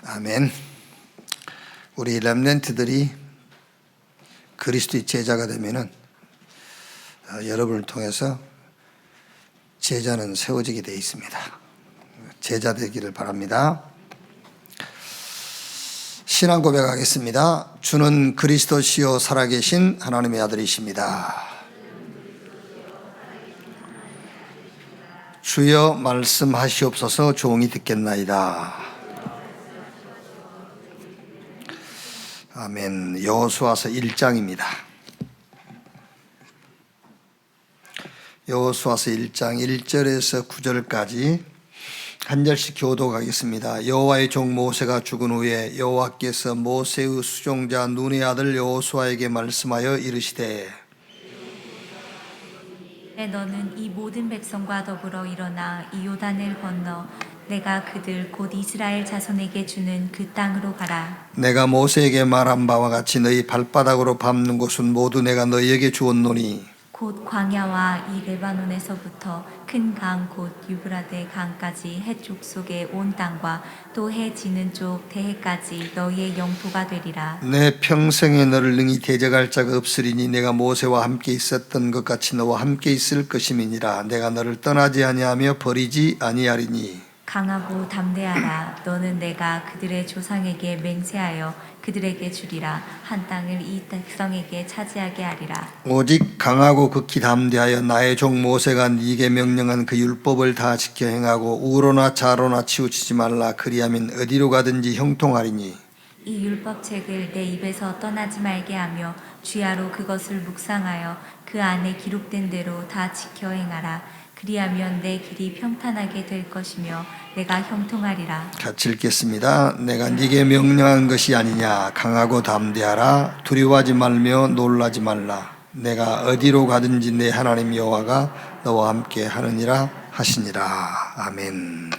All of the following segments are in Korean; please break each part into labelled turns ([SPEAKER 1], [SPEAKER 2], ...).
[SPEAKER 1] 아멘. 우리 렘넌트들이 그리스도의 제자가 되면은 여러분을 통해서 제자는 세워지게 되어 있습니다. 제자 되기를 바랍니다. 신앙 고백하겠습니다. 주는 그리스도시요 살아계신 하나님의 아들이십니다. 주여 말씀하시옵소서. 종이 듣겠나이다. 아멘. 여호수아서 1장입니다. 여호수아서 1장 1절에서 9절까지 한 절씩 교독하겠습니다. 여호와의 종 모세가 죽은 후에 여호와께서 모세의 수종자 눈의 아들 여호수아에게 말씀하여 이르시되
[SPEAKER 2] 너는 이 모든 백성과 더불어 일어나 이 요단을 건너 내가 그들 곧 이스라엘 자손에게 주는 그 땅으로 가라.
[SPEAKER 1] 내가 모세에게 말한 바와 같이 너희 발바닥으로 밟는 곳은 모두 내가 너희에게 주었노니
[SPEAKER 2] 곧 광야와 이 레바논에서부터 큰 강 곧 유브라데 강까지 해쪽 속의 온 땅과 또 해 지는 쪽 대해까지 너희의 영토가 되리라.
[SPEAKER 1] 내 평생에 너를 능히 대적할 자가 없으리니 내가 모세와 함께 있었던 것 같이 너와 함께 있을 것임이니라. 내가 너를 떠나지 아니하며 버리지 아니하리니
[SPEAKER 2] 강하고 담대하라. 너는 내가 그들의 조상에게 맹세하여 그들에게 주리라. 한 땅을 이 백성에게 차지하게 하리라.
[SPEAKER 1] 오직 강하고 극히 담대하여 나의 종 모세가 네게 명령한 그 율법을 다 지켜 행하고 우로나 좌로나 치우치지 말라. 그리하면 어디로 가든지 형통하리니
[SPEAKER 2] 이 율법책을 내 입에서 떠나지 말게 하며 주야로 그것을 묵상하여 그 안에 기록된 대로 다 지켜 행하라. 그리하면 내 길이 평탄하게 될 것이며 내가 형통하리라.
[SPEAKER 1] 같이 읽겠습니다. 내가 네게 명령한 것이 아니냐. 강하고 담대하라. 두려워하지 말며 놀라지 말라. 내가 어디로 가든지 내 하나님 여호와가 너와 함께 하느니라 하시니라. 아멘.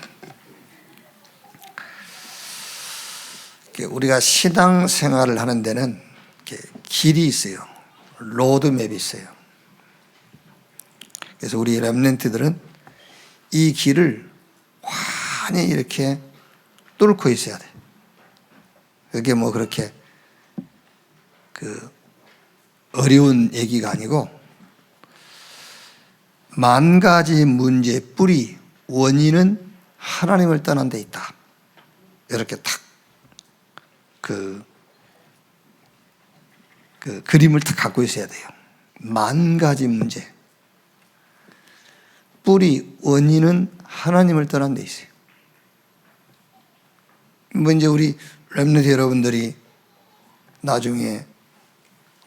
[SPEAKER 1] 우리가 신앙 생활을 하는 데는 길이 있어요. 로드맵이 있어요. 그래서 우리 렘넌트들은 이 길을 환히 이렇게 뚫고 있어야 돼. 그게 뭐 그렇게 어려운 얘기가 아니고 만 가지 문제의 뿌리, 원인은 하나님을 떠난 데 있다. 이렇게 딱 그림을 딱 갖고 있어야 돼요. 만 가지 문제. 뿌리, 원인은 하나님을 떠난 데 있어요. 뭐 이제 우리 렘넌트 여러분들이 나중에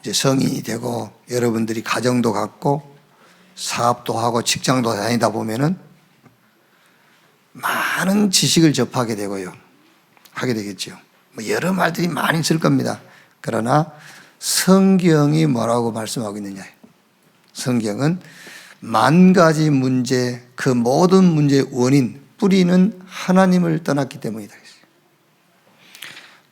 [SPEAKER 1] 이제 성인이 되고 여러분들이 가정도 갖고 사업도 하고 직장도 다니다 보면은 많은 지식을 접하게 되고요. 하게 되겠죠. 뭐 여러 말들이 많이 있을 겁니다. 그러나 성경이 뭐라고 말씀하고 있느냐. 성경은 만 가지 문제, 그 모든 문제의 원인, 뿌리는 하나님을 떠났기 때문이다.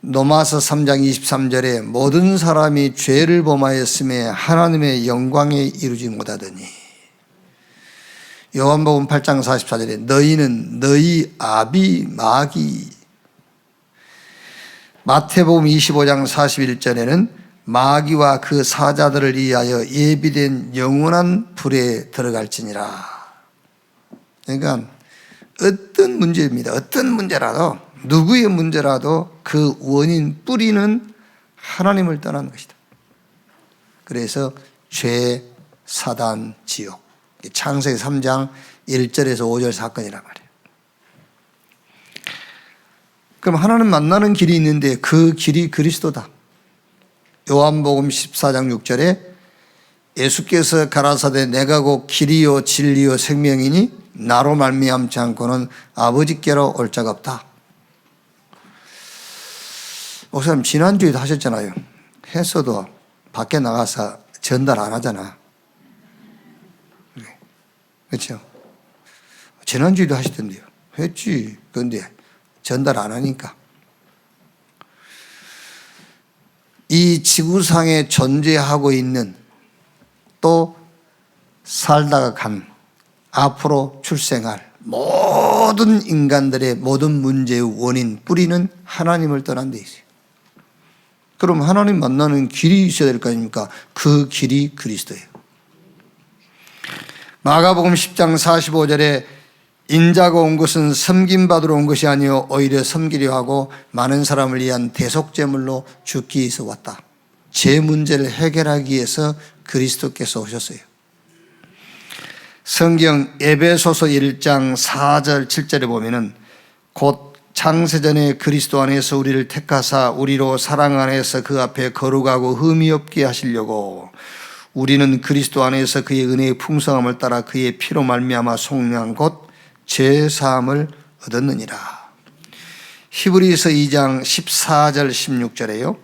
[SPEAKER 1] 로마서 3장 23절에 모든 사람이 죄를 범하였음에 하나님의 영광에 이루지 못하더니 요한복음 8장 44절에 너희는 너희 아비 마귀 마태복음 25장 41절에는 마귀와 그 사자들을 위하여 예비된 영원한 불에 들어갈지니라. 그러니까 어떤 문제입니다. 어떤 문제라도 누구의 문제라도 그 원인 뿌리는 하나님을 떠난 것이다. 그래서 죄, 사단, 지옥. 창세기 3장 1절에서 5절 사건이란 말이에요. 그럼 하나님 만나는 길이 있는데 그 길이 그리스도다. 요한복음 14장 6절에 예수께서 가라사대 내가 곧 길이요 진리요 생명이니 나로 말미암지 않고는 아버지께로 올 자가 없다. 목사님 지난주에도 하셨잖아요. 했어도 밖에 나가서 전달 안 하잖아. 그렇죠? 지난주에도 하시던데요. 했지. 그런데 전달 안 하니까. 이 지구상에 존재하고 있는 또 살다가 간 앞으로 출생할 모든 인간들의 모든 문제의 원인, 뿌리는 하나님을 떠난 데 있어요. 그럼 하나님 만나는 길이 있어야 될 거 아닙니까? 그 길이 그리스도예요. 마가복음 10장 45절에 인자가 온 것은 섬김받으러 온 것이 아니요 오히려 섬기려 하고 많은 사람을 위한 대속제물로 죽기 위해서 왔다. 제 문제를 해결하기 위해서 그리스도께서 오셨어요. 성경 에베소서 1장 4절 7절에 보면은 곧 창세전에 그리스도 안에서 우리를 택하사 우리로 사랑 안에서 그 앞에 거룩하고 흠이 없게 하시려고 우리는 그리스도 안에서 그의 은혜의 풍성함을 따라 그의 피로 말미암아 속량 곧 죄사함을 얻었느니라. 히브리서 2장 14절 16절에요.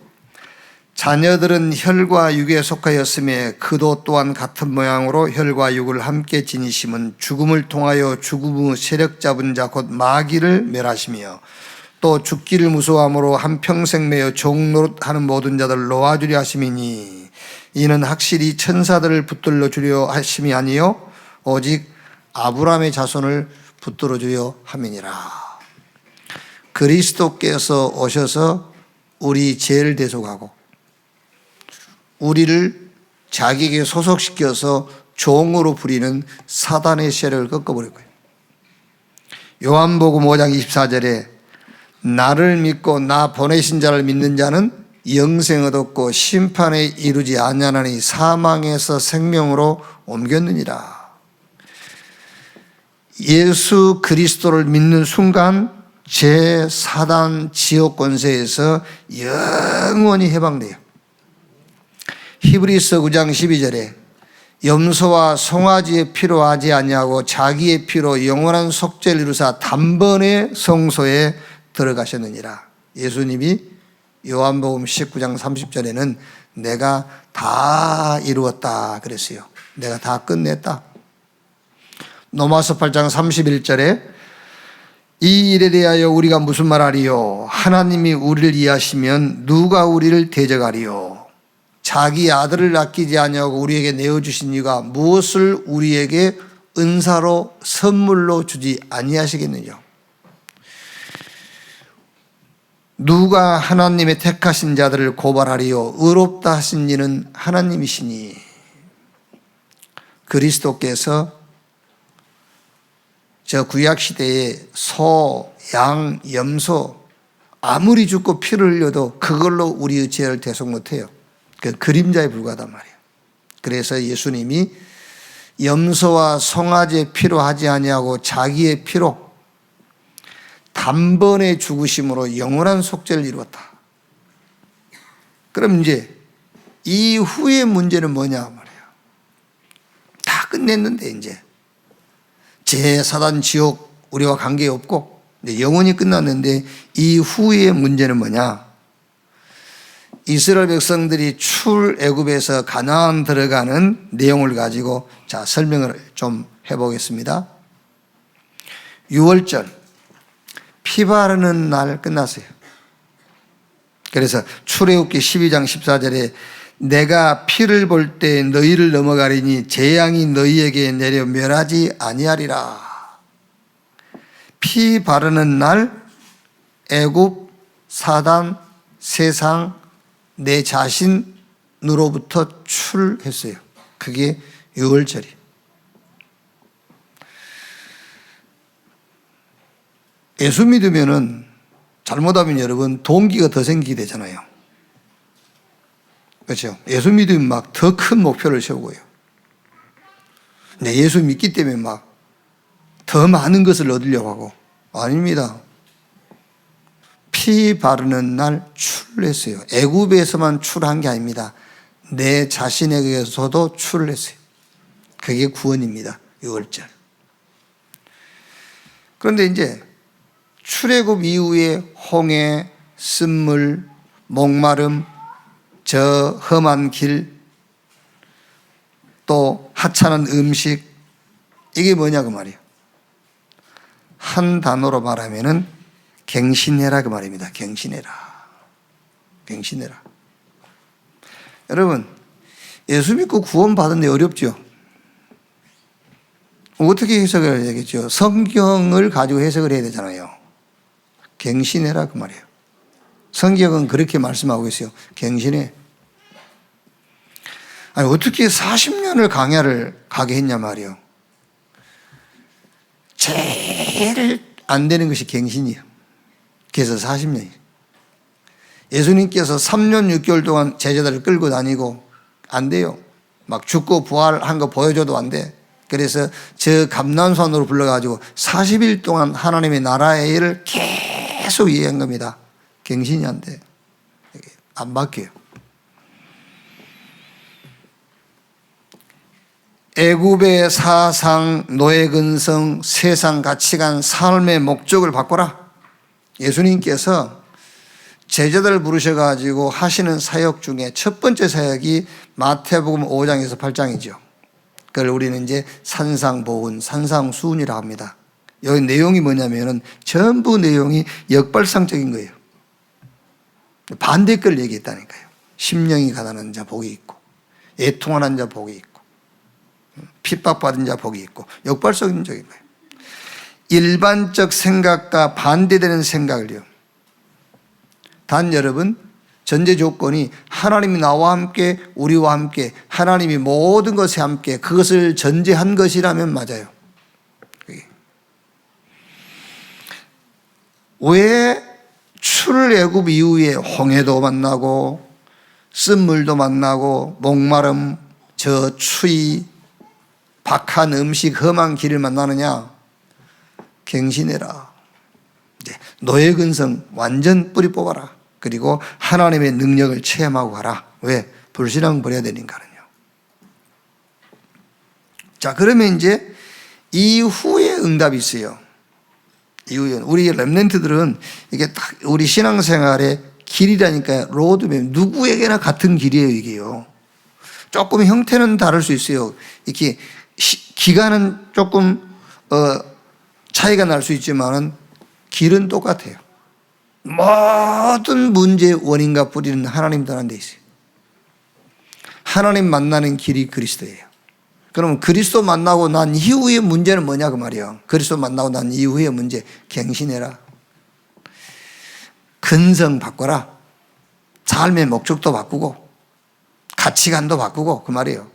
[SPEAKER 1] 자녀들은 혈과 육에 속하였음에 그도 또한 같은 모양으로 혈과 육을 함께 지니심은 죽음을 통하여 죽음의 세력 잡은 자 곧 마귀를 멸하시며 또 죽기를 무서워함으로 한평생 매여 종노릇하는 모든 자들을 놓아주려 하심이니 이는 확실히 천사들을 붙들러 주려 하심이 아니요 오직 아브라함의 자손을 붙들어 주려 함이니라. 그리스도께서 오셔서 우리 죄를 대속하고 우리를 자기에게 소속시켜서 종으로 부리는 사단의 세력을 꺾어버릴 거예요. 요한복음 5장 24절에 나를 믿고 나 보내신 자를 믿는 자는 영생을 얻고 심판에 이르지 아니하나니 사망에서 생명으로 옮겼느니라. 예수 그리스도를 믿는 순간 제 사단 지옥 권세에서 영원히 해방돼요. 히브리서 9장 12절에 염소와 송아지의 피로 하지 아니하고 자기의 피로 영원한 속죄를 이루사 단번에 성소에 들어가셨느니라. 예수님이 요한복음 19장 30절에는 내가 다 이루었다 그랬어요. 내가 다 끝냈다. 로마서 8장 31절에 이 일에 대하여 우리가 무슨 말하리요? 하나님이 우리를 이해하시면 누가 우리를 대적하리요? 자기 아들을 아끼지 아니하고 우리에게 내어주신 이가 무엇을 우리에게 은사로 선물로 주지 아니하시겠느냐? 누가 하나님의 택하신 자들을 고발하리요? 의롭다 하신 이는 하나님이시니. 그리스도께서 저 구약시대에 소, 양, 염소 아무리 죽고 피를 흘려도 그걸로 우리의 죄를 대속 못해요. 그 그림자에 불과하단 말이에요. 그래서 예수님이 염소와 송아지의 피로 하지 아니하고 자기의 피로 단번에 죽으심으로 영원한 속죄를 이루었다. 그럼 이제 이후의 문제는 뭐냐 말이에요. 다 끝냈는데 이제 제 사단 지옥 우리와 관계없고 이제 영원히 끝났는데 이후의 문제는 뭐냐? 이스라엘 백성들이 출애굽에서 가나안 들어가는 내용을 가지고 자 설명을 좀 해보겠습니다. 6월절 피 바르는 날 끝났어요. 그래서 출애굽기 12장 14절에 내가 피를 볼 때 너희를 넘어가리니 재앙이 너희에게 내려 멸하지 아니하리라. 피 바르는 날 애굽, 사단, 세상, 내 자신으로부터 출했어요. 그게 6월절이. 예수 믿으면은 잘못하면 여러분 동기가 더 생기게 되잖아요. 그렇죠? 예수 믿으면 막 더 큰 목표를 세우고요. 근데 예수 믿기 때문에 막 더 많은 것을 얻으려고 하고 아닙니다. 피 바르는 날 출했어요. 애굽에서만 출한 게 아닙니다. 내 자신에게서도 출을 했어요. 그게 구원입니다. 6월절. 그런데 이제 출애굽 이후에 홍해, 쓴물, 목마름, 저 험한 길, 또 하찮은 음식, 이게 뭐냐 그 말이에요. 한 단어로 말하면은 갱신해라 그 말입니다. 갱신해라. 갱신해라. 여러분 예수 믿고 구원 받은 데 어렵죠? 어떻게 해석을 해야 되겠죠? 성경을 가지고 해석을 해야 되잖아요. 갱신해라 그 말이에요. 성경은 그렇게 말씀하고 있어요. 갱신해. 아니 어떻게 40년을 강야를 가게 했냐 말이에요. 제일 안 되는 것이 갱신이에요. 그래서 40년이에요. 예수님께서 3년 6개월 동안 제자들을 끌고 다니고 안 돼요. 막 죽고 부활한 거 보여줘도 안 돼. 그래서 저 감난산으로 불러가지고 40일 동안 하나님의 나라의 일을 계속 이해한 겁니다. 갱신이 안 돼. 안 바뀌어요. 애굽의 사상, 노예 근성, 세상 가치관, 삶의 목적을 바꿔라. 예수님께서 제자들을 부르셔가지고 하시는 사역 중에 첫 번째 사역이 마태복음 5장에서 8장이죠. 그걸 우리는 이제 산상보훈, 산상수훈이라 합니다. 여기 내용이 뭐냐면은 전부 내용이 역발상적인 거예요. 반대 걸 얘기했다니까요. 심령이 가난한 자 복이 있고, 애통하는 자 복이 있고, 핍박받은 자 복이 있고, 역발적인 거예요. 일반적 생각과 반대되는 생각을요. 단 여러분, 전제 조건이 하나님이 나와 함께 우리와 함께 하나님이 모든 것에 함께 그것을 전제한 것이라면 맞아요. 왜 출애굽 이후에 홍해도 만나고 쓴물도 만나고 목마름, 저추위, 박한 음식, 험한 길을 만나느냐? 갱신해라. 노예 근성 완전 뿌리 뽑아라. 그리고 하나님의 능력을 체험하고 가라. 왜? 불신앙 버려야 되니까요. 자, 그러면 이제 이후에 응답이 있어요. 이후에 우리 렘넌트들은 이게 딱 우리 신앙생활의 길이라니까요. 로드맵. 누구에게나 같은 길이에요, 이게요. 조금 형태는 다를 수 있어요. 이렇게 기간은 조금 차이가 날 수 있지만은 길은 똑같아요. 모든 문제의 원인과 뿌리는 하나님 떠난 데 있어요. 하나님 만나는 길이 그리스도예요. 그럼 그리스도 만나고 난 이후의 문제는 뭐냐 그 말이에요. 그리스도 만나고 난 이후의 문제, 갱신해라. 근성 바꿔라. 삶의 목적도 바꾸고 가치관도 바꾸고 그 말이에요.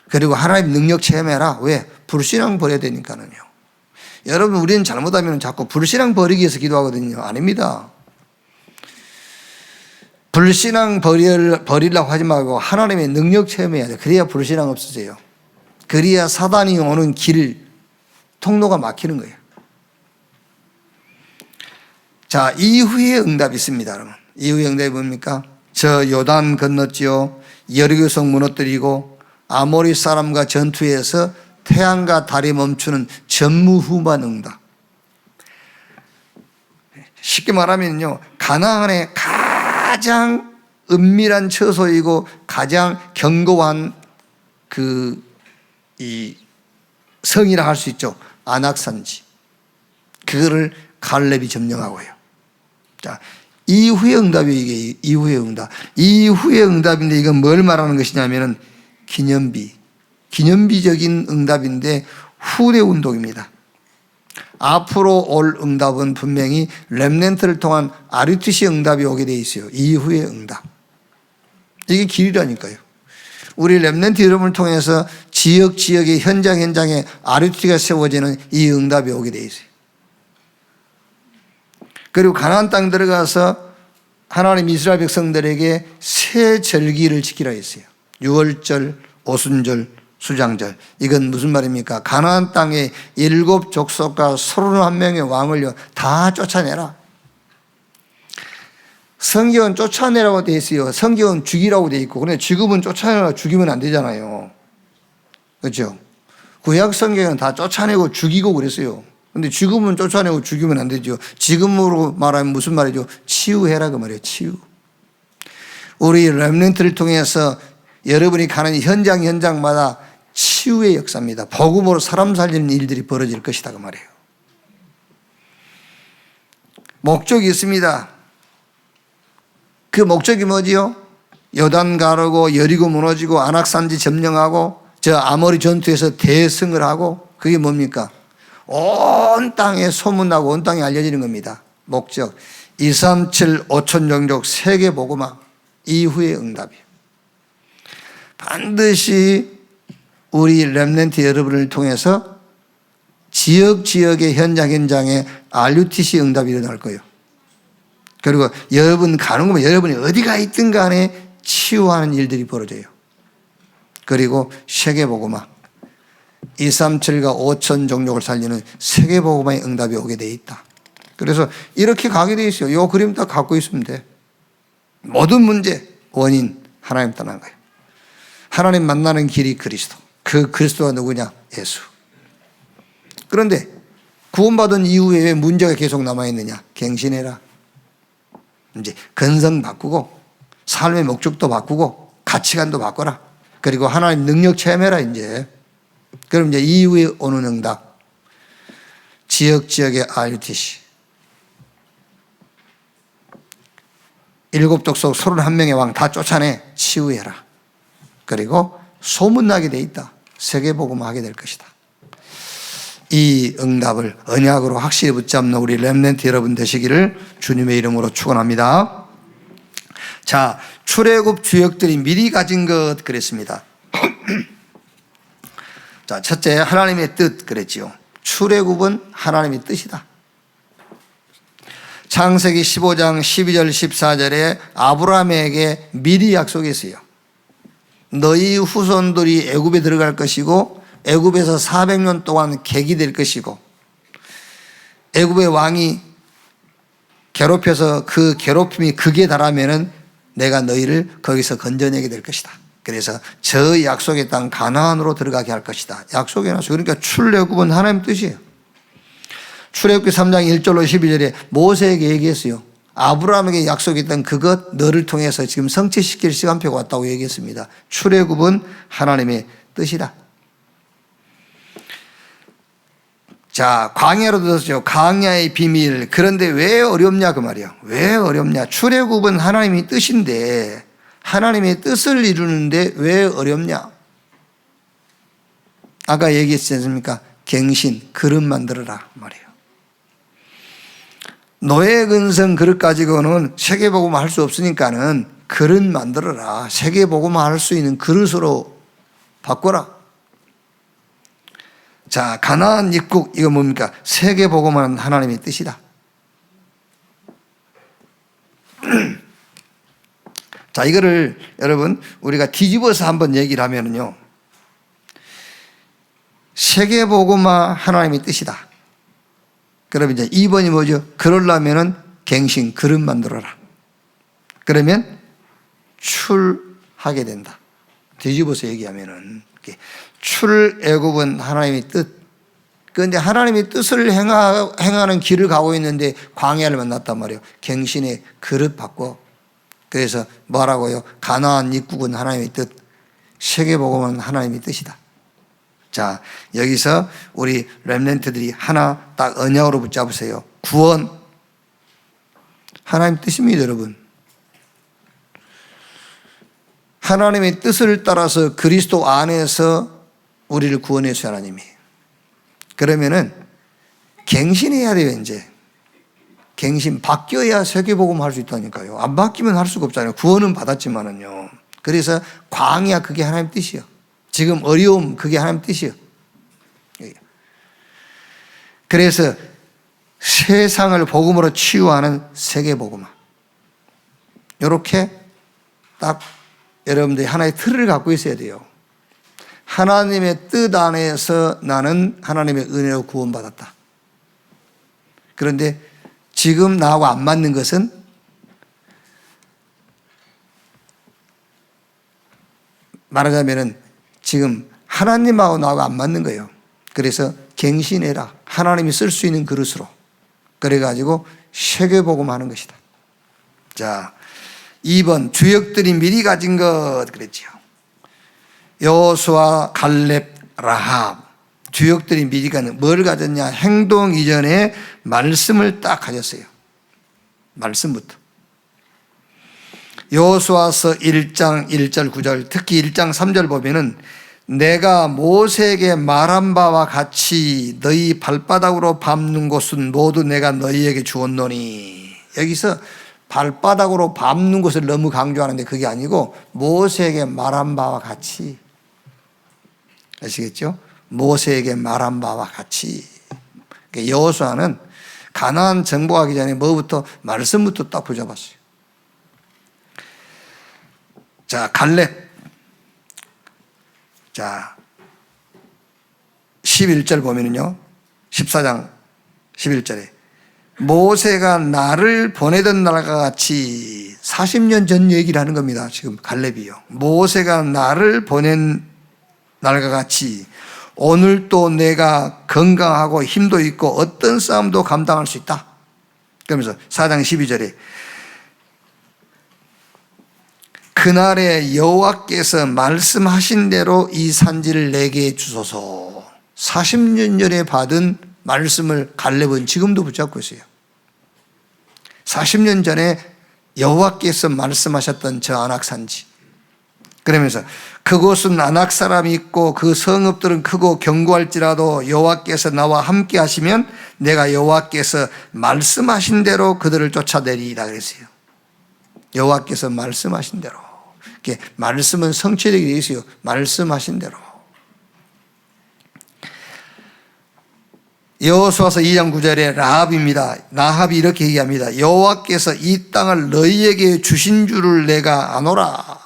[SPEAKER 1] 그리고 하나님 능력 체험해라. 왜? 불신앙 버려야 되니까는요. 여러분, 우리는 잘못하면 자꾸 불신앙 버리기 위해서 기도하거든요. 아닙니다. 불신앙 버리려고 하지 말고 하나님의 능력 체험해야 돼. 그래야 불신앙 없어져요. 그래야 사단이 오는 길, 통로가 막히는 거예요. 자, 이후에 응답이 있습니다, 여러분. 이후의 응답이 뭡니까? 저 요단 건넜지요. 여리고성 무너뜨리고 아모리 사람과 전투에서 태양과 달이 멈추는 전무후무한 응답. 쉽게 말하면요, 가나안의 가장 은밀한 처소이고 가장 견고한 이 성이라 할 수 있죠. 안악산지. 그거를 갈렙이 점령하고요. 자, 이후의 응답이 이게 이후의 응답. 이후의 응답인데 이건 뭘 말하는 것이냐면은 기념비적인 응답인데 후대 운동입니다. 앞으로 올 응답은 분명히 렘넌트를 통한 아르투시 응답이 오게 돼 있어요. 이후의 응답. 이게 길이라니까요. 우리 렘넌트 여러분을 통해서 지역의 현장에 아르투시가 세워지는 이 응답이 오게 돼 있어요. 그리고 가나안 땅 들어가서 하나님 이스라엘 백성들에게 새 절기를 지키라 했어요. 유월절, 오순절, 수장절. 이건 무슨 말입니까? 가나안 땅에 7 족속과 31명의 왕을요 다 쫓아내라. 성경은 쫓아내라고 되어 있어요. 성경은 죽이라고 되어 있고, 그런데 지금은 쫓아내라 죽이면 안 되잖아요. 그렇죠? 구약 성경은 다 쫓아내고 죽이고 그랬어요. 근데 지금은 쫓아내고 죽이면 안 되죠. 지금으로 말하면 무슨 말이죠? 치유해라 그 말이에요. 치유. 우리 렘넌트를 통해서 여러분이 가는 현장마다 치유의 역사입니다. 복음으로 사람 살리는 일들이 벌어질 것이다 그 말이에요. 목적이 있습니다. 그 목적이 뭐지요? 요단 가르고 여리고 무너지고 안악산지 점령하고 저 아모리 전투에서 대승을 하고 그게 뭡니까? 온 땅에 소문나고 온 땅에 알려지는 겁니다. 목적 237 5천 종족 세계 복음화 이후의 응답이에요. 반드시 우리 렘넌트 여러분을 통해서 지역의 현장에 RUTC 응답이 일어날 거예요. 그리고 여러분 가는 거면 여러분이 어디가 있든 간에 치유하는 일들이 벌어져요. 그리고 세계복음화 237과 5천 종족을 살리는 세계복음화의 응답이 오게 돼 있다. 그래서 이렇게 가게 돼 있어요. 이 그림 딱 갖고 있으면 돼. 모든 문제 원인 하나님 떠난 거예요. 하나님 만나는 길이 그리스도. 그 그리스도가 누구냐? 예수. 그런데 구원받은 이후에 왜 문제가 계속 남아있느냐? 갱신해라. 이제 근성 바꾸고 삶의 목적도 바꾸고 가치관도 바꿔라. 그리고 하나님 능력 체험해라 이제. 그럼 이제 이후에 오는 응답. 지역의 RUTC. 7 족속 31명의 왕 다 쫓아내 치유해라. 그리고 소문나게 돼 있다. 세계복음화하게 될 것이다. 이 응답을 언약으로 확실히 붙잡는 우리 렘넌트 여러분 되시기를 주님의 이름으로 축원합니다. 자, 출애굽 주역들이 미리 가진 것 그랬습니다. 자, 첫째 하나님의 뜻 그랬지요. 출애굽은 하나님의 뜻이다. 창세기 15장 12절 14절에 아브라함에게 미리 약속했어요. 너희 후손들이 애굽에 들어갈 것이고 애굽에서 400년 동안 객이 될 것이고 애굽의 왕이 괴롭혀서 그 괴롭힘이 극에 달하면은 내가 너희를 거기서 건져내게 될 것이다. 그래서 저 약속의 땅 가나안으로 들어가게 할 것이다. 약속해놨어요. 그러니까 출애굽은 하나님 뜻이에요. 출애굽기 3장 1절로 12절에 모세에게 얘기했어요. 아브라함에게 약속했던 그것 너를 통해서 지금 성취시킬 시간표가 왔다고 얘기했습니다. 출애굽은 하나님의 뜻이다. 자, 광야로 들었죠. 광야의 비밀. 그런데 왜 어렵냐 그 말이에요. 왜 어렵냐. 출애굽은 하나님의 뜻인데 하나님의 뜻을 이루는데 왜 어렵냐. 아까 얘기했지 않습니까? 갱신, 그릇 만들어라 말이에요. 노예 근성 그릇 가지고는 세계복음화 할 수 없으니까는 그릇 만들어라. 세계복음화 할 수 있는 그릇으로 바꿔라. 자, 가나안 입국 이거 뭡니까? 세계복음화는 하나님의 뜻이다. 자, 이거를 여러분 우리가 뒤집어서 한번 얘기를 하면은요. 세계복음화 하나님의 뜻이다. 그럼 이제 2번이 뭐죠? 그러려면은 갱신, 그릇 만들어라. 그러면 출하게 된다. 뒤집어서 얘기하면은 출애굽은 하나님의 뜻. 그런데 하나님의 뜻을 행하는 길을 가고 있는데 광야를 만났단 말이에요. 갱신의 그릇 바꿔. 그래서 뭐라고요? 가나안 입국은 하나님의 뜻. 세계복음은 하나님의 뜻이다. 자, 여기서 우리 렘넌트들이 하나 딱 언약으로 붙잡으세요. 구원. 하나님 뜻입니다, 여러분. 하나님의 뜻을 따라서 그리스도 안에서 우리를 구원해주신 하나님이. 그러면은 갱신해야 돼요, 이제. 갱신 바뀌어야 세계복음 할 수 있다니까요. 안 바뀌면 할 수가 없잖아요. 구원은 받았지만은요. 그래서 광야 그게 하나님 뜻이요. 지금 어려움 그게 하나님 뜻이요. 그래서 세상을 복음으로 치유하는 세계복음화. 이렇게 딱 여러분들이 하나의 틀을 갖고 있어야 돼요. 하나님의 뜻 안에서 나는 하나님의 은혜로 구원받았다. 그런데 지금 나하고 안 맞는 것은 말하자면은 지금 하나님하고 나하고 안 맞는 거예요. 그래서 갱신해라. 하나님이 쓸 수 있는 그릇으로. 그래가지고 세계복음 하는 것이다. 자, 2번 주역들이 미리 가진 것 그랬지요. 여호수아, 갈렙, 라합 주역들이 미리 가는 뭘 가졌냐? 행동 이전에 말씀을 딱 가졌어요. 말씀부터. 여호수아서 1장 1절 9절 특히 1장 3절 보면은 내가 모세에게 말한 바와 같이 너희 발바닥으로 밟는 곳은 모두 내가 너희에게 주었노니. 여기서 발바닥으로 밟는 것을 너무 강조하는데 그게 아니고 모세에게 말한 바와 같이. 아시겠죠? 모세에게 말한 바와 같이. 여호수아는 가나안 정복하기 전에 뭐부터? 말씀부터 딱 붙잡았어요. 자, 갈렙. 자, 11절 보면은요, 14장 11절에 모세가 나를 보내던 날과 같이 40년 전 얘기를 하는 겁니다. 지금 갈렙이요. 모세가 나를 보낸 날과 같이 오늘도 내가 건강하고 힘도 있고 어떤 싸움도 감당할 수 있다. 그러면서 4장 12절에 그날에 여호와께서 말씀하신 대로 이 산지를 내게 주소서. 40년 전에 받은 말씀을 갈렙은 지금도 붙잡고 있어요. 40년 전에 여호와께서 말씀하셨던 저 아낙 산지. 그러면서 그곳은 아낙 사람이 있고 그 성읍들은 크고 견고할지라도 여호와께서 나와 함께 하시면 내가 여호와께서 말씀하신 대로 그들을 쫓아내리이다 그랬어요. 여호와께서 말씀하신 대로. 말씀은 성취되게 되어 있어요. 말씀하신 대로. 여호수아서 2장 9절에 라합이 이렇게 얘기합니다. 여호와께서 이 땅을 너희에게 주신 줄을 내가 아노라.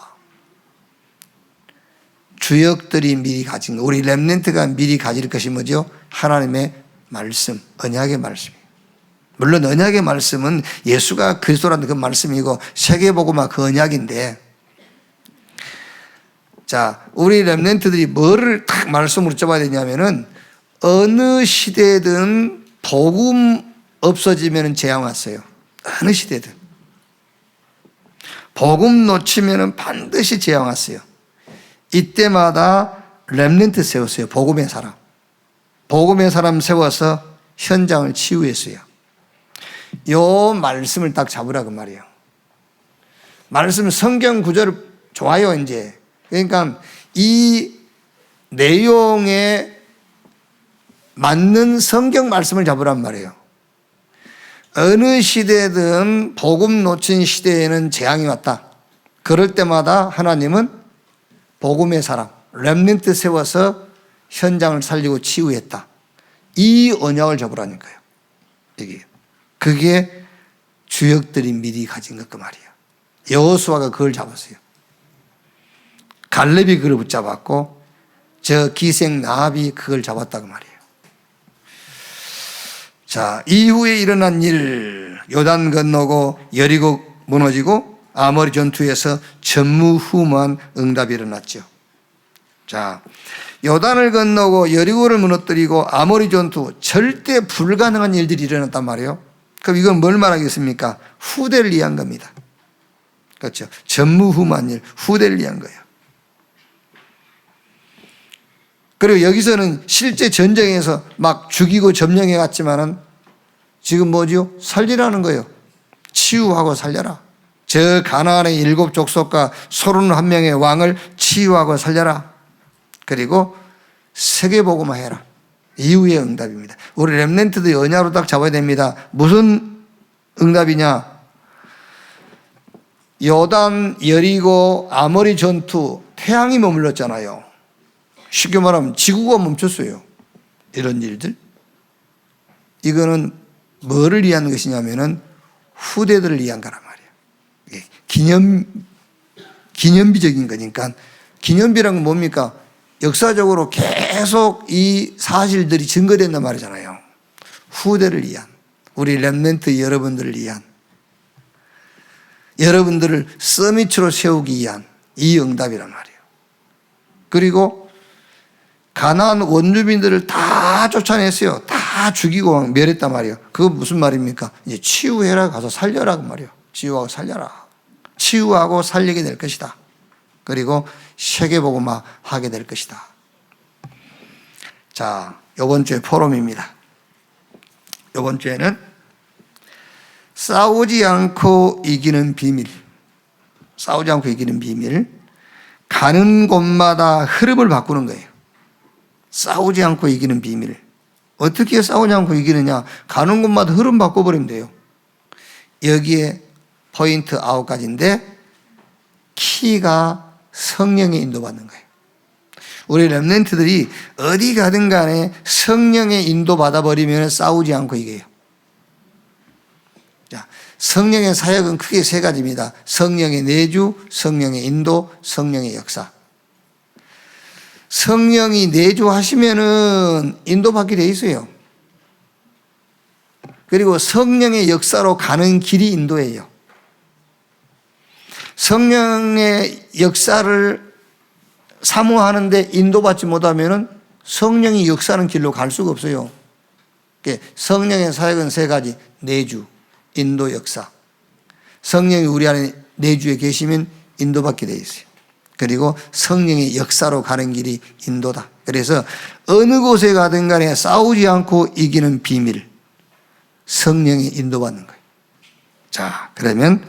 [SPEAKER 1] 주역들이 미리 가진 것, 우리 렘넌트가 미리 가질 것이 뭐죠? 하나님의 말씀, 언약의 말씀이에요. 물론 언약의 말씀은 예수가 그리스도라는 그 말씀이고 세계복음화 그 언약인데, 자, 우리 렘넌트들이 뭐를 딱 말씀으로 잡아야 되냐면은 어느 시대든 복음 없어지면 재앙 왔어요. 어느 시대든. 복음 놓치면 반드시 재앙 왔어요. 이때마다 렘넌트 세웠어요. 복음의 사람. 복음의 사람 세워서 현장을 치유했어요. 요 말씀을 딱 잡으라 그 말이에요. 말씀 성경 구절을 좋아요 이제. 그러니까 이 내용에 맞는 성경 말씀을 잡으란 말이에요. 어느 시대든 복음 놓친 시대에는 재앙이 왔다. 그럴 때마다 하나님은 복음의 사람, 렘넌트 세워서 현장을 살리고 치유했다. 이 언약을 잡으라니까요. 이게. 그게 주역들이 미리 가진 것 그 말이에요. 여호수아가 그걸 잡았어요. 갈렙이 그걸 붙잡았고 저 기생 라합이 그걸 잡았다고 말이에요. 자, 이후에 일어난 일, 요단 건너고 여리고 무너지고 아모리 전투에서 전무후무한 응답이 일어났죠. 자, 요단을 건너고 여리고를 무너뜨리고 아모리 전투, 절대 불가능한 일들이 일어났단 말이에요. 그럼 이건 뭘 말하겠습니까? 후대를 위한 겁니다. 그렇죠. 전무후무한 일, 후대를 위한 거예요. 그리고 여기서는 실제 전쟁에서 막 죽이고 점령해 갔지만은 지금 뭐죠? 살리라는 거예요. 치유하고 살려라. 저 가나안의 7 족속과 31명의 왕을 치유하고 살려라. 그리고 세계복음화 해라. 이후의 응답입니다. 우리 렘넌트들이 언약으로 딱 잡아야 됩니다. 무슨 응답이냐? 요단, 여리고, 아모리 전투, 태양이 머물렀잖아요. 쉽게 말하면 지구가 멈췄어요. 이런 일들. 이거는 뭐를 위한 것이냐면은 후대들을 위한 거란 말이에요. 기념비적인 거니까. 기념비란 건 뭡니까? 역사적으로 계속 이 사실들이 증거된단 말이잖아요. 후대를 위한, 우리 렘넌트 여러분들을 위한, 여러분들을 서밋으로 세우기 위한 이 응답이란 말이에요. 그리고 가나안 원주민들을 다 쫓아냈어요. 다 죽이고 멸했단 말이에요. 그거 무슨 말입니까? 이제 치유해라, 가서 살려라 그 말이에요. 치유하고 살려라. 치유하고 살리게 될 것이다. 그리고 세계복음화 하게 될 것이다. 자, 이번 주에 포럼입니다. 이번 주에는 싸우지 않고 이기는 비밀. 싸우지 않고 이기는 비밀. 가는 곳마다 흐름을 바꾸는 거예요. 싸우지 않고 이기는 비밀. 어떻게 싸우지 않고 이기느냐? 가는 곳마다 흐름 바꿔버리면 돼요. 여기에 포인트 9가지인데 키가 성령의 인도받는 거예요. 우리 렘넌트들이 어디 가든 간에 성령의 인도받아 버리면 싸우지 않고 이겨요. 자, 성령의 사역은 크게 3가지입니다. 성령의 내주, 성령의 인도, 성령의 역사. 성령이 내주하시면은 인도받게 돼 있어요. 그리고 성령의 역사로 가는 길이 인도예요. 성령의 역사를 사모하는데 인도받지 못하면은 성령이 역사하는 길로 갈 수가 없어요. 성령의 사역은 3가지. 내주, 인도, 역사. 성령이 우리 안에 내주에 계시면 인도받게 돼 있어요. 그리고 성령의 역사로 가는 길이 인도다. 그래서 어느 곳에 가든 간에 싸우지 않고 이기는 비밀. 성령이 인도받는 거예요. 자, 그러면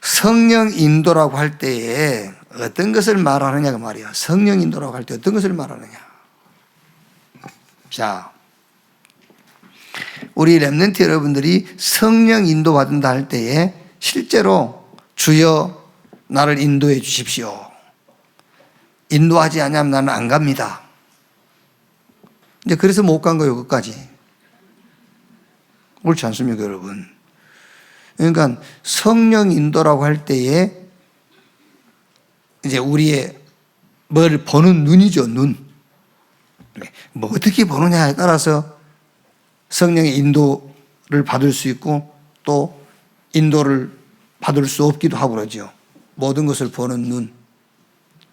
[SPEAKER 1] 성령 인도라고 할 때에 어떤 것을 말하느냐가 말이야. 성령 인도라고 할 때 어떤 것을 말하느냐. 자, 우리 렘넌트 여러분들이 성령 인도받는다 할 때에 실제로 주여 나를 인도해 주십시오. 인도하지 않으면 나는 안 갑니다. 이제 그래서 못 간 거예요, 끝까지. 옳지 않습니까, 여러분? 그러니까 성령 인도라고 할 때에 이제 우리의 뭘 보는 눈이죠, 눈. 뭐 어떻게 보느냐에 따라서 성령의 인도를 받을 수 있고 또 인도를 받을 수 없기도 하고 그러죠. 모든 것을 보는 눈.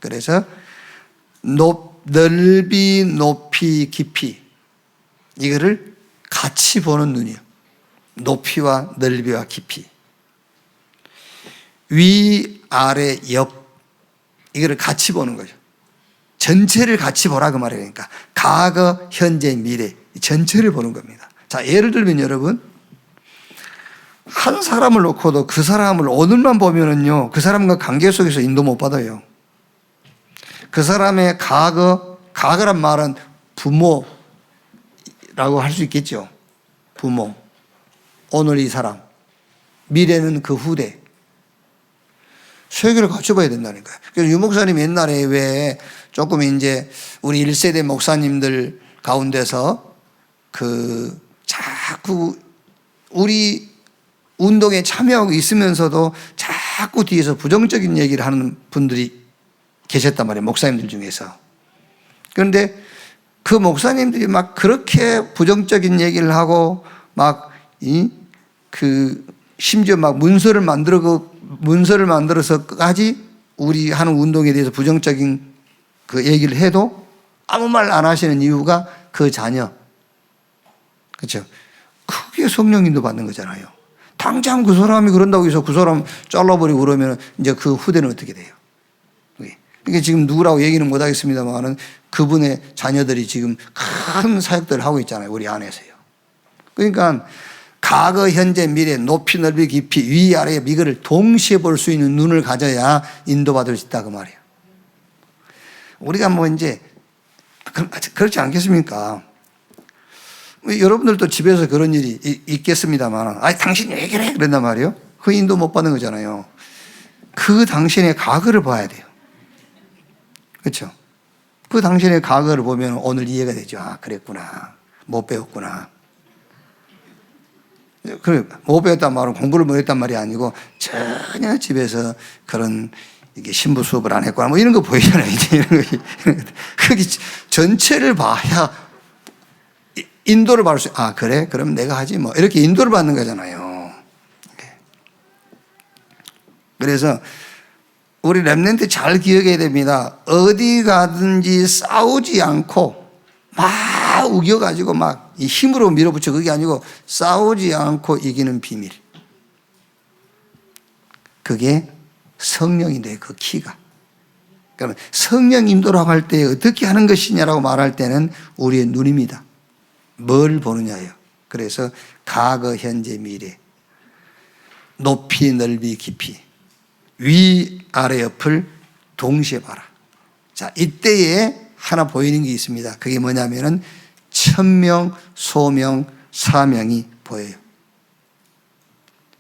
[SPEAKER 1] 그래서 넓이, 높이, 깊이 이거를 같이 보는 눈이에요. 높이와 넓이와 깊이. 위, 아래, 옆 이거를 같이 보는 거죠. 전체를 같이 보라 그 말이니까 과거, 현재, 미래 전체를 보는 겁니다. 자, 예를 들면 여러분 한 사람을 놓고도 그 사람을 오늘만 보면은요 그 사람과 관계 속에서 인도 못 받아요. 그 사람의 과거란 말은 부모라고 할 수 있겠죠. 부모. 오늘 이 사람. 미래는 그 후대. 세계를 같이 봐야 된다니까요. 그래서 유 목사님 옛날에 왜 조금 이제 우리 1세대 목사님들 가운데서 자꾸 우리 운동에 참여하고 있으면서도 자꾸 뒤에서 부정적인 얘기를 하는 분들이 계셨단 말이에요. 목사님들 중에서. 그런데 그 목사님들이 막 그렇게 부정적인 얘기를 하고 심지어 막 문서를 만들어서까지 우리 하는 운동에 대해서 부정적인 그 얘기를 해도 아무 말 안 하시는 이유가 그 자녀. 그렇죠? 크게 성령님도 받는 거잖아요. 당장 그 사람이 그런다고 해서 그 사람 잘라버리고 그러면 이제 그 후대는 어떻게 돼요? 이게 지금 누구라고 얘기는 못 하겠습니다만은 그분의 자녀들이 지금 큰 사역들을 하고 있잖아요. 우리 안에서요. 그러니까 과거, 현재, 미래, 높이, 넓이, 깊이, 위, 아래, 이거를 동시에 볼 수 있는 눈을 가져야 인도받을 수 있다 그 말이에요. 우리가 뭐 이제 그렇지 않겠습니까? 여러분들도 집에서 그런 일이 있겠습니다만 당신이 왜 그래? 그런단 말이에요. 그 인도 못 받는 거잖아요. 그 당신의 과거를 봐야 돼요. 그렇죠? 그 당신의 과거를 보면 오늘 이해가 되죠. 아, 그랬구나. 못 배웠구나. 못 배웠단 말은 공부를 못 했단 말이 아니고 전혀 집에서 그런 이게 신부 수업을 안 했거나 뭐 이런 거 보이잖아요. 이제 이런 거. 그게 전체를 봐야 인도를 받을 수, 아, 그래? 그럼 내가 하지 뭐. 이렇게 인도를 받는 거잖아요. 그래서 우리 렘넌트 잘 기억해야 됩니다. 어디 가든지 싸우지 않고 막 우겨가지고 막 힘으로 밀어붙여 그게 아니고 싸우지 않고 이기는 비밀. 그게 성령인데 그 키가. 그러면 성령 인도라고 할 때 어떻게 하는 것이냐라고 말할 때는 우리의 눈입니다. 뭘 보느냐예요. 그래서 과거, 현재, 미래, 높이, 넓이, 깊이, 위, 아래, 옆을 동시에 봐라. 자, 이때에 하나 보이는 게 있습니다. 그게 뭐냐면은 천명, 소명, 사명이 보여요.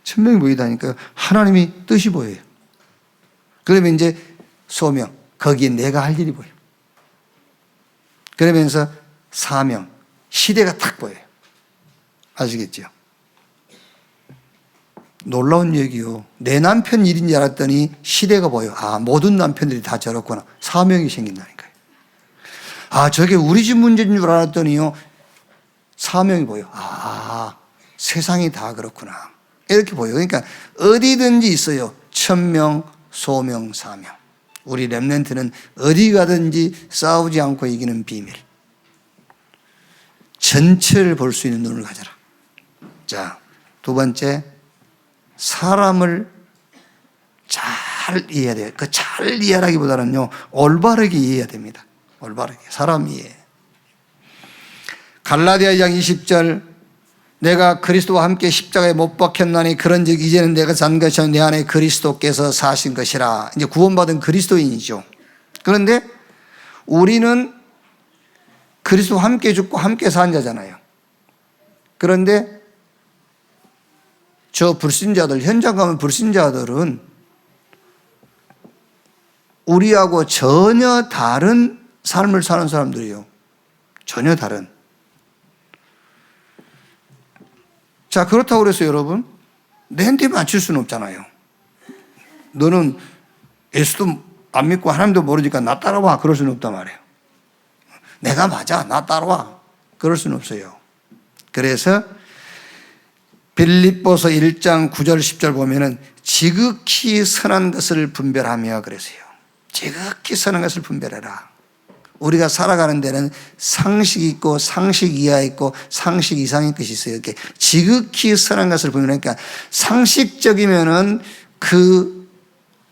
[SPEAKER 1] 천명이 보이다니까요. 하나님이 뜻이 보여요. 그러면 이제 소명, 거기에 내가 할 일이 보여요. 그러면서 사명, 시대가 탁 보여요. 아시겠죠? 놀라운 얘기요. 내 남편 일인 줄 알았더니 시대가 보여. 아, 모든 남편들이 다 저렇구나. 사명이 생긴다니까요. 아, 저게 우리 집 문제인 줄 알았더니요, 사명이 보여. 아, 세상이 다 그렇구나. 이렇게 보여. 그러니까 어디든지 있어요. 천명, 소명, 사명. 우리 렘넌트는 어디 가든지 싸우지 않고 이기는 비밀. 전체를 볼 수 있는 눈을 가져라. 자, 두 번째, 사람을 잘 이해해야 돼요. 그 잘 이해하기보다는요, 올바르게 이해해야 됩니다. 올바르게. 사람 이해. 갈라디아 2장 20절, 내가 그리스도와 함께 십자가에 못 박혔나니 그런즉 이제는 내가 산 것이 아니라 내 안에 그리스도께서 사신 것이라. 이제 구원받은 그리스도인이죠. 그런데 우리는 그리스도와 함께 죽고 함께 산 자잖아요. 그런데 저 불신자들, 현장 가면 불신자들은 우리하고 전혀 다른 삶을 사는 사람들이에요. 전혀 다른. 자, 그렇다고 그래서 여러분, 내한테 맞출 수는 없잖아요. 너는 예수도 안 믿고 하나님도 모르니까 나 따라와. 그럴 수는 없단 말이에요. 내가 맞아. 나 따라와. 그럴 수는 없어요. 그래서 빌립보서 1장 9절 10절 보면은 지극히 선한 것을 분별하며 그랬어요. 지극히 선한 것을 분별해라. 우리가 살아가는 데는 상식 있고 상식 이하 있고 상식 이상의 것이 있어요. 이렇게 지극히 선한 것을 분별하니까 상식적이면은 그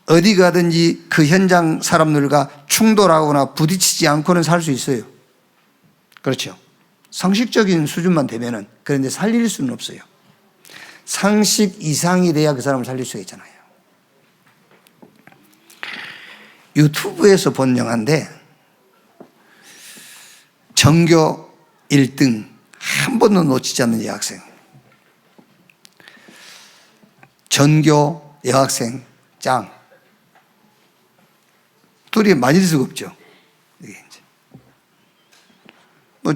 [SPEAKER 1] 어디 가든지 그 현장 사람들과 충돌하거나 부딪히지 않고는 살 수 있어요. 그렇죠. 상식적인 수준만 되면은. 그런데 살릴 수는 없어요. 상식 이상이 돼야 그 사람을 살릴 수가 있잖아요. 유튜브에서 본 영화인데 전교 1등 한 번도 놓치지 않는 여학생. 전교 여학생 짱. 둘이 맞을 수가 없죠. 뭐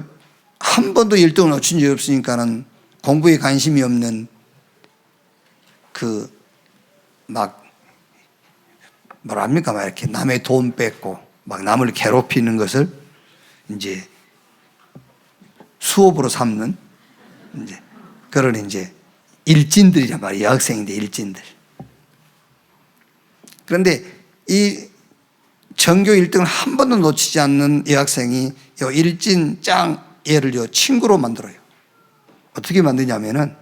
[SPEAKER 1] 한 번도 1등을 놓친 적이 없으니까는 공부에 관심이 없는 뭐랍니까? 막 이렇게 남의 돈 뺏고 막 남을 괴롭히는 것을 이제 수업으로 삼는 이제 그런 이제 일진들이란 말이에요. 여학생인데 일진들. 그런데 이 전교 1등을 한 번도 놓치지 않는 여학생이 요 일진 짱 얘를 요 친구로 만들어요. 어떻게 만드냐면은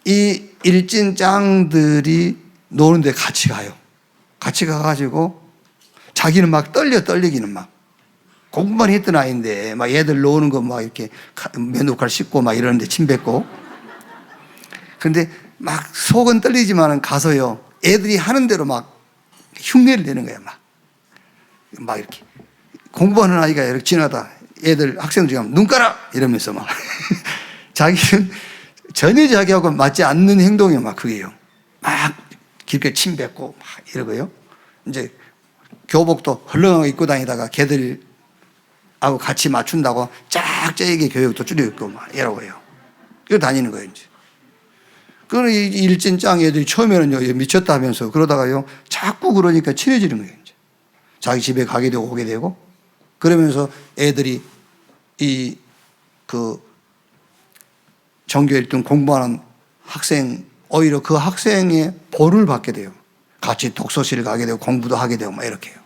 [SPEAKER 1] 이 일진 짱들이 노는데 같이 가요. 같이 가가지고 자기는 막 떨리기는 막 공부만 했던 아이인데 막 애들 노는 거 막 이렇게 면도칼 씻고 막 이러는데 침 뱉고. 그런데 막 속은 떨리지만은 가서요 애들이 하는 대로 막 흉내를 내는 거야. 막 이렇게 공부하는 아이가 이렇게 지나다 애들 학생들 중에 눈 깔아 이러면서 막 자기는 전혀 자기하고 맞지 않는 행동이 막 그게요. 막 길게 침 뱉고 막 이러고요. 이제 교복도 헐렁하게 입고 다니다가 걔들하고 같이 맞춘다고 짝짝이게 교육도 줄여 입고 막 이러고요. 이거 다니는 거예요, 이제. 그런 일진 짱 애들이 처음에는요, 미쳤다 하면서 그러다가요, 자꾸 그러니까 친해지는 거예요, 이제. 자기 집에 가게 되고 오게 되고. 그러면서 애들이 전교 1등 공부하는 학생, 오히려 그 학생의 본을 받게 돼요. 같이 독서실 가게 되고 공부도 하게 되고 막 이렇게 해요.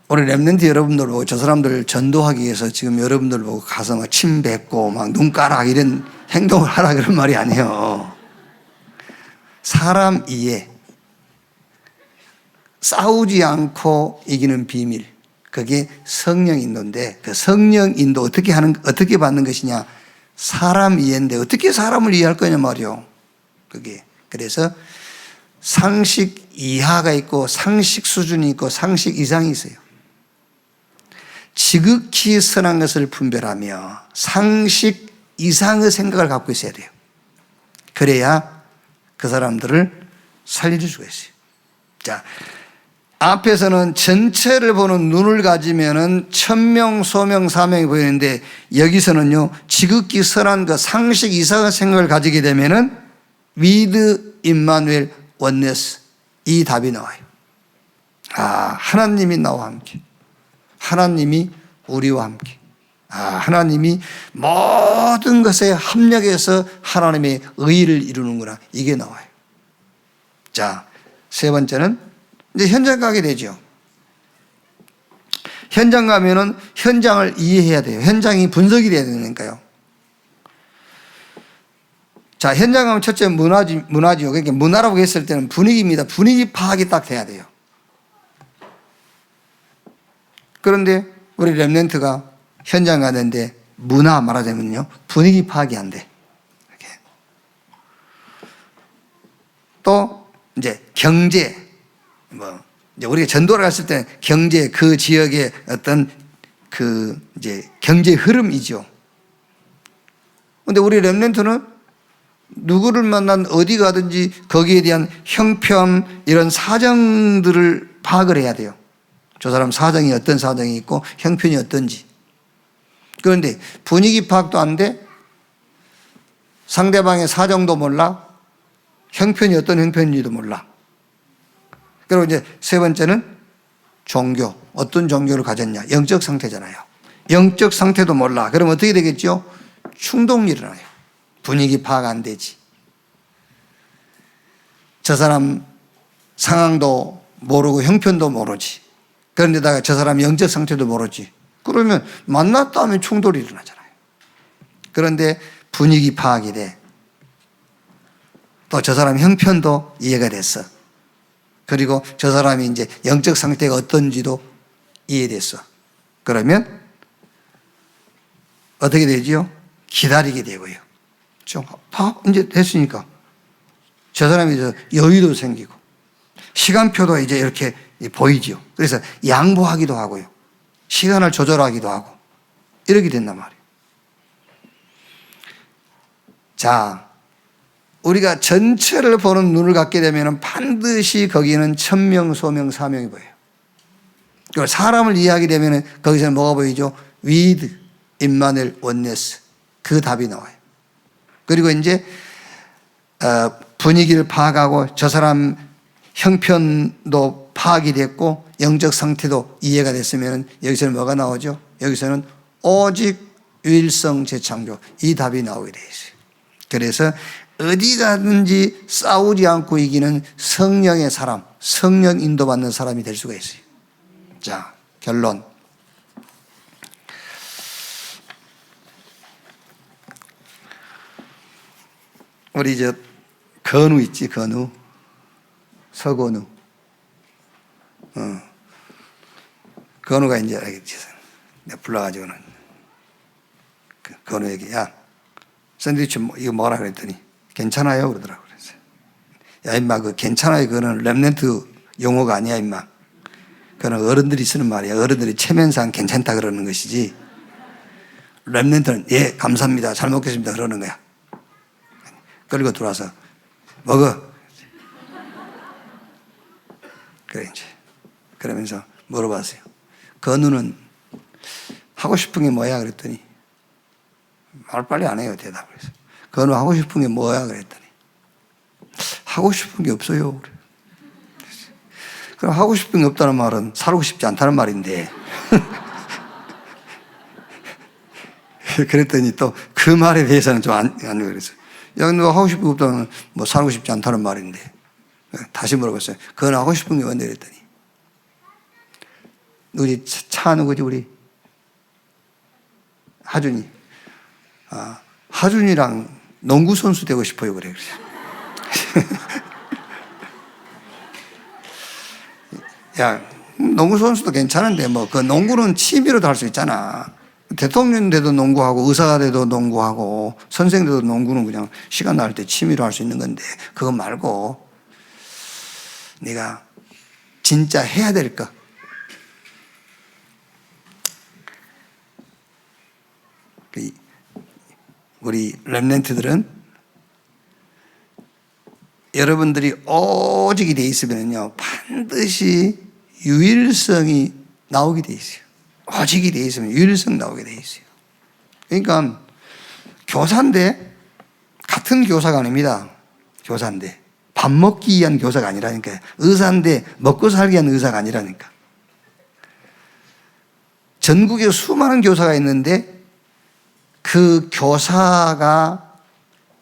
[SPEAKER 1] 우리 렘넌트 여러분들 보고 저 사람들 전도하기 위해서 지금 여러분들 보고 가서 막 침 뱉고 막 눈가락 이런 행동을 하라 그런 말이 아니에요. 사람 이해. 싸우지 않고 이기는 비밀. 그게 성령 인도인데 그 성령 인도 어떻게 받는 것이냐? 사람 이해인데 어떻게 사람을 이해할 거냐 말이요. 그게. 그래서 상식 이하가 있고 상식 수준이 있고 상식 이상이 있어요. 지극히 선한 것을 분별하며 상식 이상의 생각을 갖고 있어야 돼요. 그래야 그 사람들을 살려줄 수가 있어요. 자, 앞에서는 전체를 보는 눈을 가지면은 천명, 소명, 사명이 보이는데 여기서는요, 지극히 선한 그 상식 이상의 생각을 가지게 되면은 with 임마누엘 원네스, 이 답이 나와요. 아, 하나님이 나와 함께. 하나님이 우리와 함께. 아, 하나님이 모든 것에 합력해서 하나님의 의의를 이루는구나. 이게 나와요. 자, 세 번째는 이제 현장 가게 되죠. 현장 가면은 현장을 이해해야 돼요. 현장이 분석이 돼야 되니까요. 자, 현장 가면 첫째 문화지요. 그러니까 문화라고 했을 때는 분위기입니다. 분위기 파악이 딱 돼야 돼요. 그런데 우리 렘넌트가 현장 가는데 문화 말하자면요, 분위기 파악이 안 돼. 이렇게. 또 이제 경제, 이제 우리가 전도를 갔을 때 경제, 그 지역의 어떤 그 이제 경제 흐름이죠. 근데 우리 렘넌트는 누구를 만난 어디 가든지 거기에 대한 형편, 이런 사정들을 파악을 해야 돼요. 저 사람 사정이 어떤 사정이 있고 형편이 어떤지. 그런데 분위기 파악도 안 돼. 상대방의 사정도 몰라. 형편이 어떤 형편인지도 몰라. 그리고 이제 세 번째는 종교. 어떤 종교를 가졌냐. 영적 상태잖아요. 영적 상태도 몰라. 그럼 어떻게 되겠죠? 충동이 일어나요. 분위기 파악 안 되지. 저 사람 상황도 모르고 형편도 모르지. 그런데다가 저 사람 영적 상태도 모르지. 그러면 만났다 하면 충돌이 일어나잖아요. 그런데 분위기 파악이 돼. 또 저 사람 형편도 이해가 됐어. 그리고 저 사람이 이제 영적 상태가 어떤지도 이해됐어. 그러면 어떻게 되지요? 기다리게 되고요. 이제 됐으니까 저 사람이 이제 여유도 생기고 시간표도 이제 이렇게 보이죠. 그래서 양보하기도 하고요. 시간을 조절하기도 하고 이렇게 된단 말이에요. 자, 우리가 전체를 보는 눈을 갖게 되면 반드시 거기는 천명, 소명, 사명이 보여요. 그리고 사람을 이해하게 되면 거기서는 뭐가 보이죠? with 임마누엘 원네스, 그 답이 나와요. 그리고 이제 분위기를 파악하고 저 사람 형편도 파악이 됐고 영적 상태도 이해가 됐으면 여기서는 뭐가 나오죠? 여기서는 오직 유일성 재창조, 이 답이 나오게 되어 있어요. 그래서 어디 가든지 싸우지 않고 이기는 성령의 사람, 성령 인도받는 사람이 될 수가 있어요. 자, 결론. 우리 저 건우 있지, 건우. 서건우. 건우가 이제 알겠지. 내가 불러가지고는 그 건우에게, 야, 샌드위치 이거 먹으라 그랬더니 괜찮아요 그러더라고. 그래서 야, 임마, 그 괜찮아요, 그거는 렘넌트 용어가 아니야, 임마. 그거는 어른들이 쓰는 말이야. 어른들이 체면상 괜찮다 그러는 것이지, 렘넌트는 예, 감사합니다, 잘 먹겠습니다 그러는 거야. 그리고 들어와서 먹어. 그래, 이제 그러면서 물어봤어요. 건우는 하고 싶은 게 뭐야 그랬더니 말 빨리 안 해요, 대답을 해서. 건우 하고 싶은 게 뭐야 그랬더니 하고 싶은 게 없어요. 그래. 그럼 하고 싶은 게 없다는 말은 살고 싶지 않다는 말인데 그랬더니 또 그 말에 대해서는 좀 안 그랬어요. 야, 너 하고 싶은 게 없다면 뭐 살고 싶지 않다는 말인데. 다시 물어봤어요. 그건 하고 싶은 게 뭔데 그랬더니 우리 차 누구지, 우리 하준이. 아, 하준이랑 농구 선수 되고 싶어요 그래. 야, 농구 선수도 괜찮은데 뭐 그 농구는 취미로도 할 수 있잖아. 대통령 돼도 농구하고 의사가 돼도 농구하고 선생 돼도 농구는 그냥 시간 날 때 취미로 할 수 있는 건데 그거 말고 네가 진짜 해야 될 것. 우리 렘넌트들은 여러분들이 오직이 돼 있으면요 반드시 유일성이 나오게 돼 있어요. 오직이 돼 있으면 유일성 나오게 돼 있어요. 그러니까 교사인데 같은 교사가 아닙니다. 교사인데 밥 먹기 위한 교사가 아니라니까요. 의사인데 먹고 살기 위한 의사가 아니라니까. 전국에 수많은 교사가 있는데 그 교사가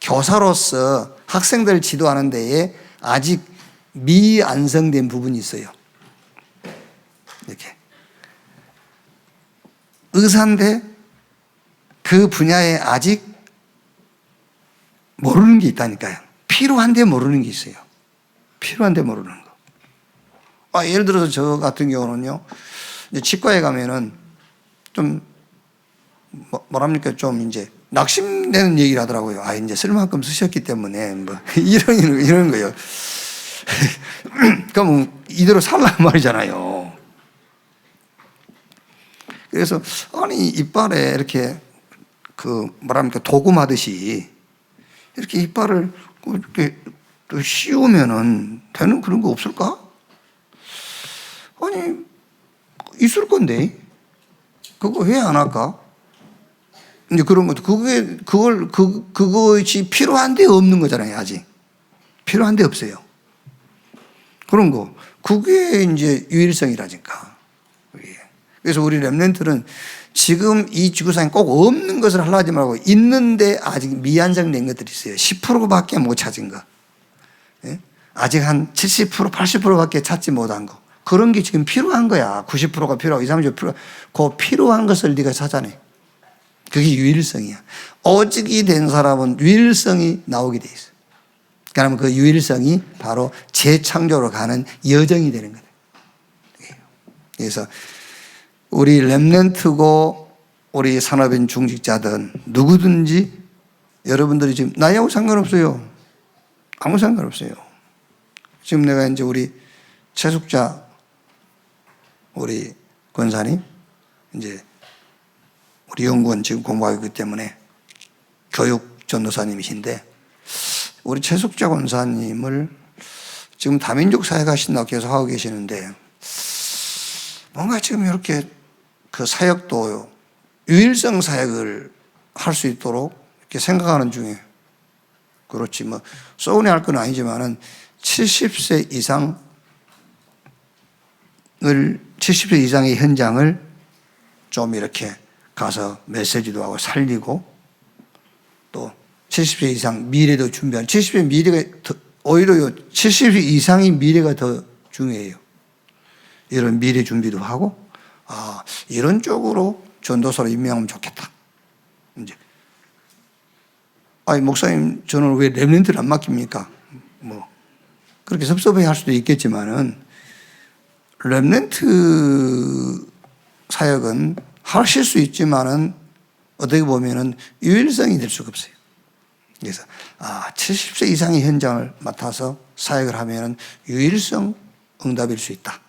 [SPEAKER 1] 교사로서 학생들을 지도하는 데에 아직 미완성된 부분이 있어요. 이렇게. 의사인데 그 분야에 아직 모르는 게 있다니까요. 필요한데 모르는 게 있어요. 필요한데 모르는 거. 예를 들어서 저 같은 경우는요, 이제 치과에 가면은 좀, 뭐랍니까, 좀 이제 낙심되는 얘기를 하더라고요. 이제 쓸 만큼 쓰셨기 때문에, 이런 거요. 그럼 이대로 살란 말이잖아요. 그래서, 이빨에 이렇게, 뭐랍니까, 도금하듯이, 이렇게 이빨을 이렇게 씌우면은 되는 그런 거 없을까? 있을 건데. 그거 왜 안 할까? 이제 그런 것도, 그것이 필요한데 없는 거잖아요, 아직. 필요한데 없어요. 그런 거. 그게 이제 유일성이라니까. 그래서 우리 렘넌트는 지금 이 지구상에 꼭 없는 것을 하려 하지 말고 있는데 아직 미완성된 것들이 있어요. 10%밖에 못 찾은 거. 예? 아직 한 70%, 80%밖에 찾지 못한 거. 그런 게 지금 필요한 거야. 90%가 필요하고 20, 30%. 그 필요한 것을 네가 찾아내. 그게 유일성이야. 오직이 된 사람은 유일성이 나오게 돼 있어. 그러면 그 유일성이 바로 재창조로 가는 여정이 되는 거다. 그래서 우리 렘넌트고 우리 산업인 중직자든 누구든지 여러분들이 지금 나이하고 상관없어요. 아무 상관없어요. 지금 내가 이제 우리 최숙자 우리 권사님 이제 우리 연구원 지금 공부하고 있기 때문에 교육 전도사님이신데 우리 최숙자 권사님을 지금 다민족 사역 하신다고 계속 하고 계시는데 뭔가 지금 이렇게 그 사역도 유일성 사역을 할 수 있도록 이렇게 생각하는 중에 그렇지 뭐 소원이 할 건 아니지만은 70세 이상의 현장을 좀 이렇게 가서 메시지도 하고 살리고 또 70세 이상 미래도 준비하는 70세 미래가 오히려 70세 이상의 미래가 더 중요해요. 이런 미래 준비도 하고 이런 쪽으로 전도사로 임명하면 좋겠다. 이제 목사님 저는 왜 렘넌트를 안 맡깁니까? 뭐 그렇게 섭섭해 할 수도 있겠지만은 렘넌트 사역은 하실 수 있지만은 어떻게 보면은 유일성이 될 수가 없어요. 그래서 70세 이상의 현장을 맡아서 사역을 하면은 유일성 응답일 수 있다.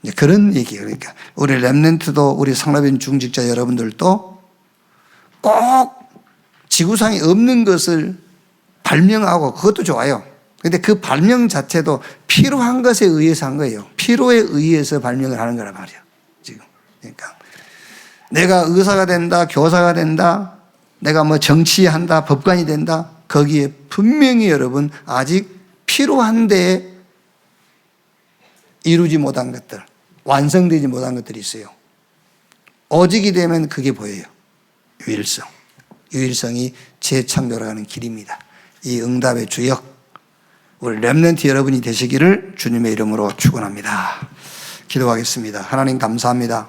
[SPEAKER 1] 이제 그런 얘기예요. 그러니까 우리 렘넌트도 우리 상납인 중직자 여러분들도 꼭 지구상에 없는 것을 발명하고 그것도 좋아요. 근데 그 발명 자체도 필요한 것에 의해서 한 거예요. 필요에 의해서 발명을 하는 거란 말이에요. 지금. 그러니까 내가 의사가 된다, 교사가 된다, 내가 뭐 정치한다, 법관이 된다. 거기에 분명히 여러분 아직 필요한데 이루지 못한 것들, 완성되지 못한 것들이 있어요. 오직이 되면 그게 보여요. 유일성. 유일성이 재창조라는 길입니다. 이 응답의 주역, 우리 렘넌트 여러분이 되시기를 주님의 이름으로 축원합니다. 기도하겠습니다. 하나님 감사합니다.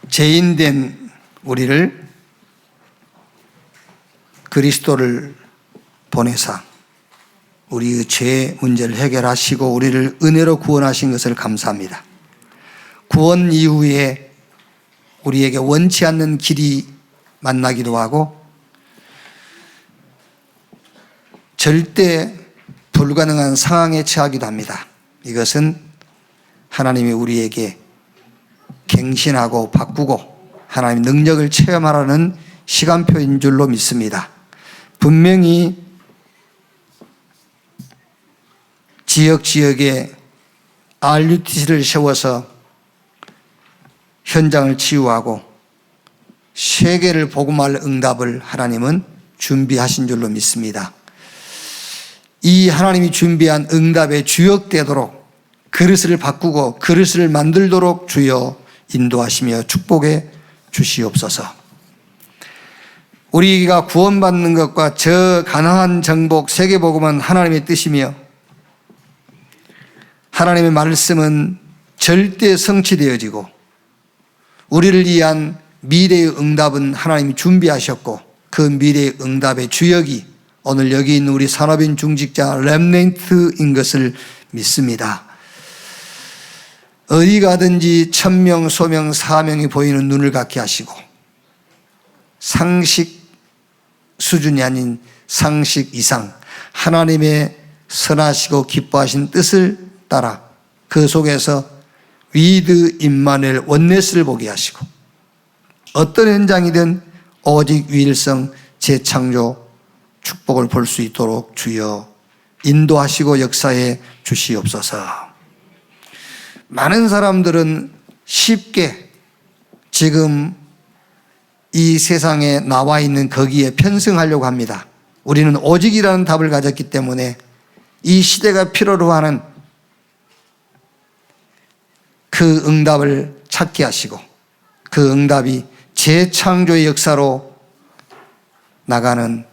[SPEAKER 1] 죄인된 우리를 그리스도를 보내사 우리의 죄 문제를 해결하시고 우리를 은혜로 구원하신 것을 감사합니다. 구원 이후에 우리에게 원치 않는 길이 만나기도 하고 절대 불가능한 상황에 처하기도 합니다. 이것은 하나님이 우리에게 갱신하고 바꾸고 하나님의 능력을 체험하라는 시간표인 줄로 믿습니다. 분명히 지역에 RUTC를 세워서 현장을 치유하고 세계를 복음할 응답을 하나님은 준비하신 줄로 믿습니다. 이 하나님이 준비한 응답에 주역되도록 그릇을 바꾸고 그릇을 만들도록 주여 인도하시며 축복해 주시옵소서. 우리가 구원받는 것과 저 가나안 정복 세계복음은 하나님의 뜻이며 하나님의 말씀은 절대 성취되어지고 우리를 위한 미래의 응답은 하나님이 준비하셨고 그 미래의 응답의 주역이 오늘 여기 있는 우리 산업인 중직자 렘넌트인 것을 믿습니다. 어디 가든지 천명, 소명, 사명이 보이는 눈을 갖게 하시고 상식 수준이 아닌 상식 이상 하나님의 선하시고 기뻐하신 뜻을 따라 그 속에서 위드 임마누엘 원네스를 보게 하시고 어떤 현장이든 오직 유일성 재창조 축복을 볼 수 있도록 주여 인도하시고 역사해 주시옵소서. 많은 사람들은 쉽게 지금 이 세상에 나와 있는 거기에 편승하려고 합니다. 우리는 오직이라는 답을 가졌기 때문에 이 시대가 필요로 하는 그 응답을 찾게 하시고 그 응답이 재창조의 역사로 나가는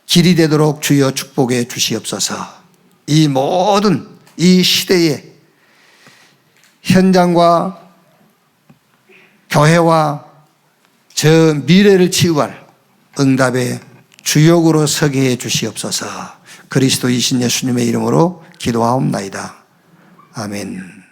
[SPEAKER 1] 길이 되도록 주여 축복해 주시옵소서. 이 모든 이 시대의 현장과 교회와 저 미래를 치유할 응답의 주역으로 서게 해 주시옵소서. 그리스도이신 예수님의 이름으로 기도하옵나이다. 아멘.